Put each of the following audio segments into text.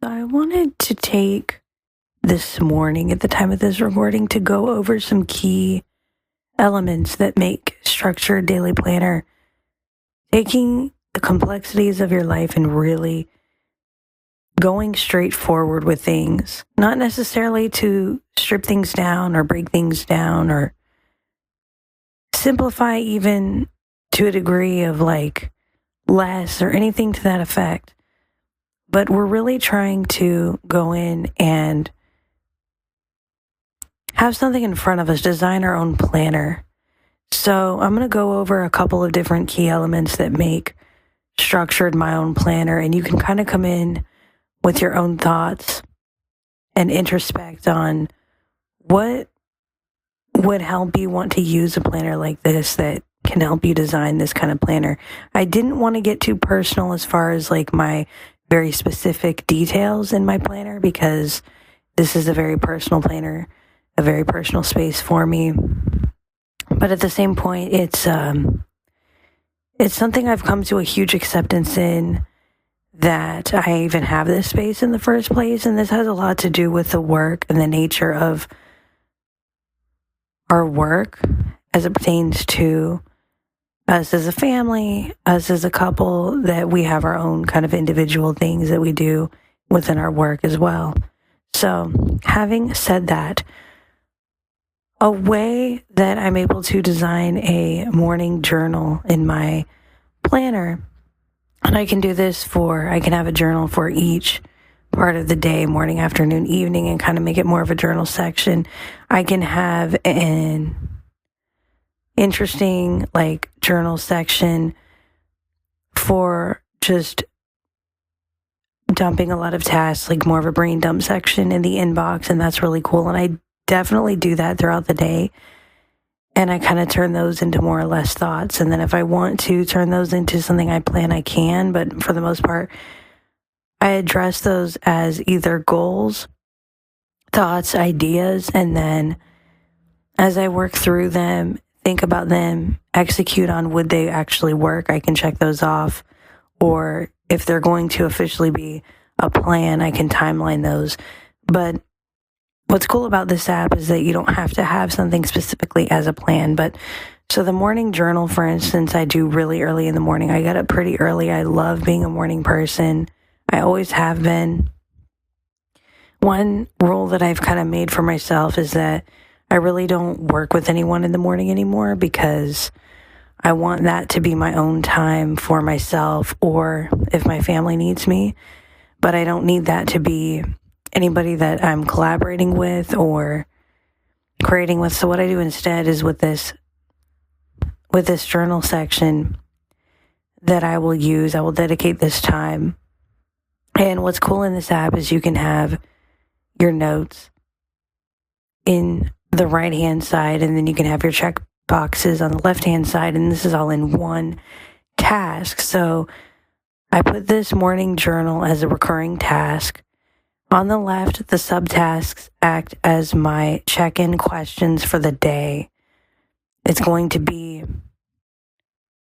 So I wanted to take this morning at the time of this recording to go over some key elements that make structured daily planner, taking the complexities of your life and really going straight forward with things, not necessarily to strip things down or break things down or simplify even to a degree of like less or anything to that effect. But we're really trying to go in and have something in front of us, design our own planner. So I'm going to go over a couple of different key elements that make structured my own planner, and you can kind of come in with your own thoughts and introspect on what would help you want to use a planner like this that can help you design this kind of planner. I didn't want to get too personal as far as like my very specific details in my planner because this is a very personal planner, a very personal space for me. But at the same point, it's something I've come to a huge acceptance in, that I even have this space in the first place. And this has a lot to do with the work and the nature of our work as it pertains to us as a family, us as a couple, that we have our own kind of individual things that we do within our work as well. So having said that, a way that I'm able to design a morning journal in my planner, and I can do this I can have a journal for each part of the day, morning, afternoon, evening, and kind of make it more of a journal section. I can have an interesting like journal section for just dumping a lot of tasks, like more of a brain dump section in the inbox, and that's really cool. And I definitely do that throughout the day. And I kind of turn those into more or less thoughts. And then if I want to turn those into something I plan, I can. But for the most part, I address those as either goals, thoughts, ideas, and then as I work through them, think about them, execute on would they actually work, I can check those off. Or if they're going to officially be a plan, I can timeline those. But what's cool about this app is that you don't have to have something specifically as a plan. But so the morning journal, for instance, I do really early in the morning. I get up pretty early. I love being a morning person. I always have been. One rule that I've kind of made for myself is that I really don't work with anyone in the morning anymore, because I want that to be my own time for myself, or if my family needs me. But I don't need that to be anybody that I'm collaborating with or creating with. So what I do instead is with this journal section that I will use, I will dedicate this time. And what's cool in this app is you can have your notes in the right-hand side, and then you can have your check boxes on the left-hand side, and this is all in one task. So I put this morning journal as a recurring task. On the left, the subtasks act as my check-in questions for the day. It's going to be,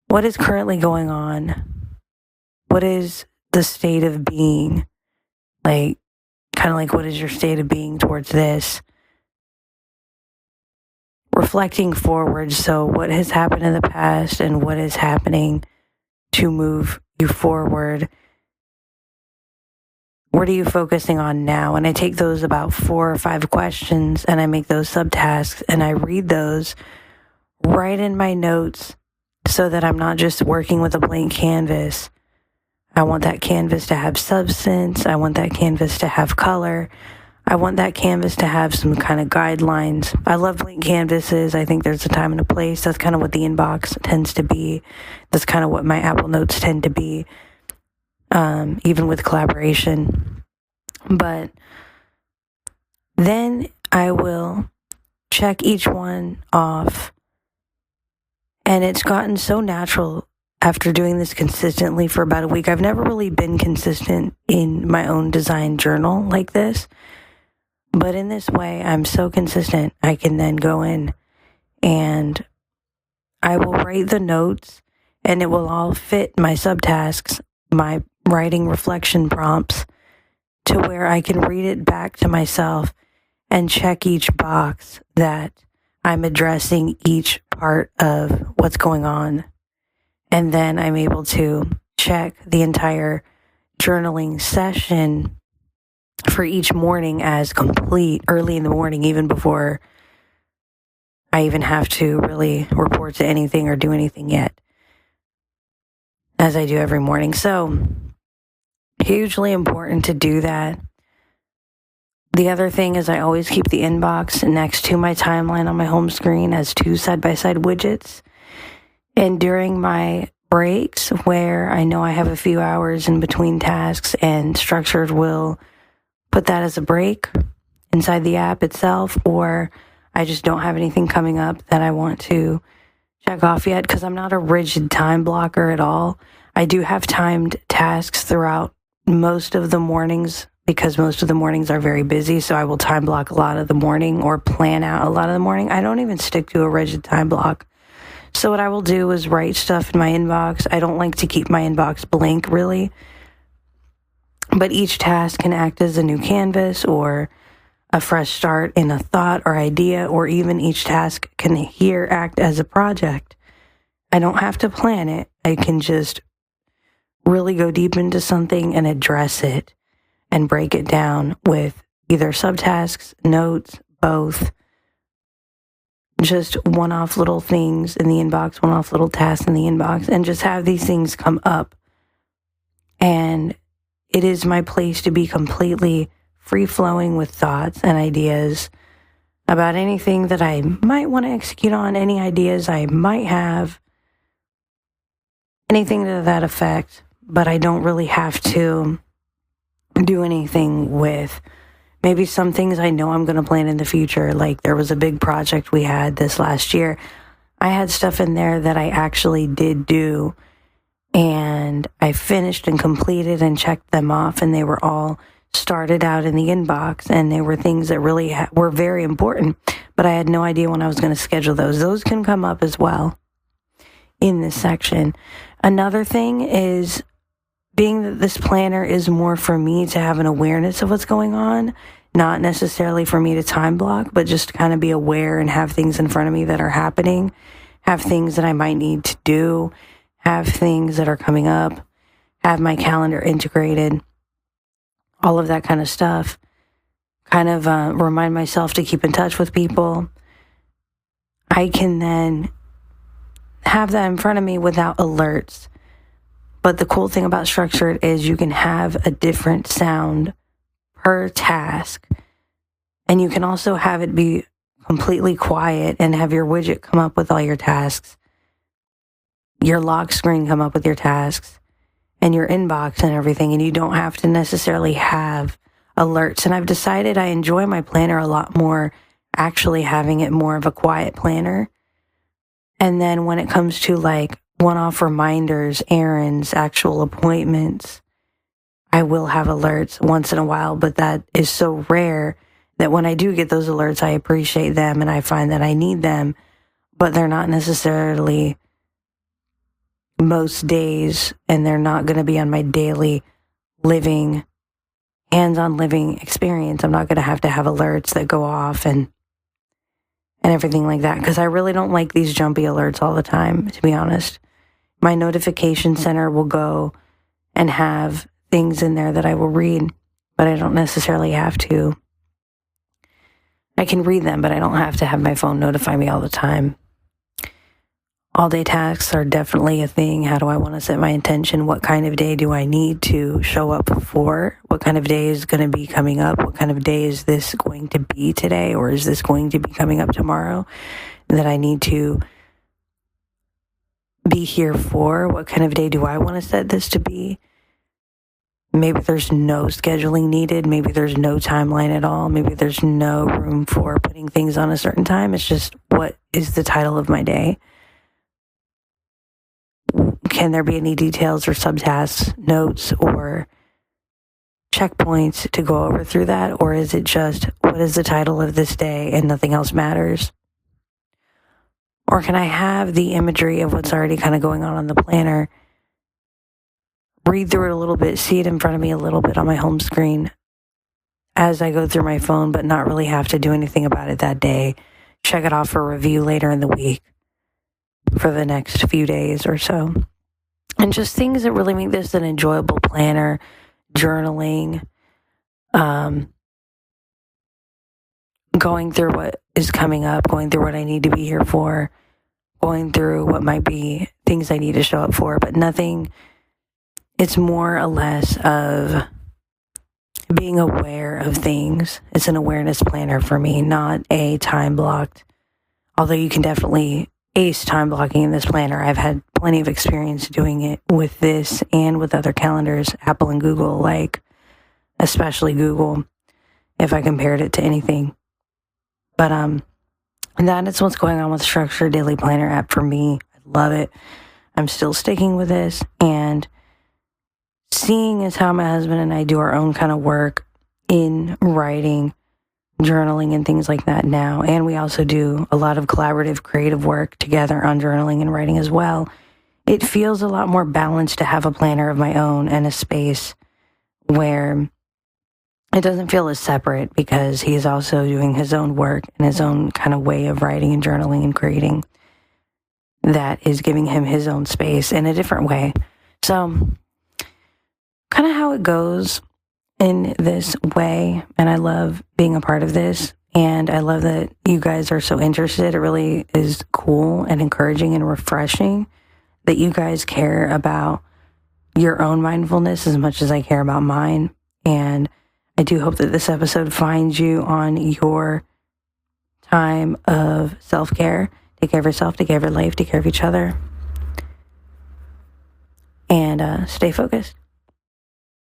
what is currently going on? What is the state of being? Like, kind of like, what is your state of being towards this? Reflecting forward, so what has happened in the past and what is happening to move you forward. What are you focusing on now? And I take those about 4 or 5 questions and I make those subtasks and I read those right in my notes so that I'm not just working with a blank canvas. I want that canvas to have substance. I want that canvas to have color. I want that canvas to have some kind of guidelines. I love blank canvases. I think there's a time and a place. That's kind of what the inbox tends to be. That's kind of what my Apple Notes tend to be, even with collaboration. But then I will check each one off. And it's gotten so natural after doing this consistently for about a week. I've never really been consistent in my own design journal like this. But in this way, I'm so consistent, I can then go in and I will write the notes, and it will all fit my subtasks, my writing reflection prompts, to where I can read it back to myself and check each box that I'm addressing each part of what's going on. And then I'm able to check the entire journaling session for each morning as complete early in the morning, even before I even have to really report to anything or do anything yet, as I do every morning. So, hugely important to do that. The other thing is I always keep the inbox next to my timeline on my home screen as two side-by-side widgets. And during my breaks, where I know I have a few hours in between tasks, and Structured will put that as a break inside the app itself, or I just don't have anything coming up that I want to check off yet, because I'm not a rigid time blocker at all. I do have timed tasks throughout most of the mornings, because most of the mornings are very busy, so I will time block a lot of the morning or plan out a lot of the morning. I don't even stick to a rigid time block. So what I will do is write stuff in my inbox. I don't like to keep my inbox blank, really. But each task can act as a new canvas or a fresh start in a thought or idea, or even each task can here act as a project. I don't have to plan it. I can just really go deep into something and address it and break it down with either subtasks, notes, both. Just one-off little things in the inbox, one-off little tasks in the inbox, and just have these things come up. And it is my place to be completely free-flowing with thoughts and ideas about anything that I might want to execute on, any ideas I might have, anything to that effect, but I don't really have to do anything with. Maybe some things I know I'm going to plan in the future. Like there was a big project we had this last year. I had stuff in there that I actually did do, and I finished and completed and checked them off, and they were all started out in the inbox, and they were things that really were very important, but I had no idea when I was going to schedule those. Those can come up as well in this section. Another thing is, being that this planner is more for me to have an awareness of what's going on, not necessarily for me to time block, but just to kind of be aware and have things in front of me that are happening, have things that I might need to do, have things that are coming up, have my calendar integrated, all of that kind of stuff. Kind of remind myself to keep in touch with people. I can then have that in front of me without alerts. But the cool thing about Structured is you can have a different sound per task. And you can also have it be completely quiet and have your widget come up with all your tasks, your lock screen come up with your tasks, and your inbox and everything. And you don't have to necessarily have alerts. And I've decided I enjoy my planner a lot more actually having it more of a quiet planner. And then when it comes to like one-off reminders, errands, actual appointments, I will have alerts once in a while, but that is so rare that when I do get those alerts, I appreciate them and I find that I need them, but they're not necessarily most days, and they're not going to be on my daily living, hands-on living experience. I'm not going to have alerts that go off and everything like that, because I really don't like these jumpy alerts all the time, to be honest. My notification center will go and have things in there that I will read, but I don't necessarily have to. I can read them, but I don't have to have my phone notify me all the time. All-day tasks are definitely a thing. How do I want to set my intention? What kind of day do I need to show up for? What kind of day is going to be coming up? What kind of day is this going to be today? Or is this going to be coming up tomorrow that I need to be here for? What kind of day do I want to set this to be? Maybe there's no scheduling needed. Maybe there's no timeline at all. Maybe there's no room for putting things on a certain time. It's just, what is the title of my day? Can there be any details or subtasks, notes, or checkpoints to go over through that? Or is it just, what is the title of this day and nothing else matters? Or can I have the imagery of what's already kind of going on the planner, read through it a little bit, see it in front of me a little bit on my home screen, as I go through my phone, but not really have to do anything about it that day. Check it off for review later in the week for the next few days or so. And just things that really make this an enjoyable planner, journaling, going through what is coming up, going through what I need to be here for, going through what might be things I need to show up for, but nothing. It's more or less of being aware of things. It's an awareness planner for me, not a time blocked. Although you can definitely ace time blocking in this planner. I've had plenty of experience doing it with this and with other calendars, Apple and Google, like especially Google, if I compared it to anything. But that is what's going on with Structure Daily Planner app for me. I love it. I'm still sticking with this, and seeing as how my husband and I do our own kind of work in writing, journaling, and things like that now. And we also do a lot of collaborative creative work together on journaling and writing as well. It feels a lot more balanced to have a planner of my own and a space where it doesn't feel as separate, because he's also doing his own work and his own kind of way of writing and journaling and creating that is giving him his own space in a different way. So kind of how it goes in this way. And I love being a part of this. And I love that you guys are so interested. It really is cool and encouraging and refreshing that you guys care about your own mindfulness as much as I care about mine. And I do hope that this episode finds you on your time of self-care. Take care of yourself, take care of your life, take care of each other. And stay focused.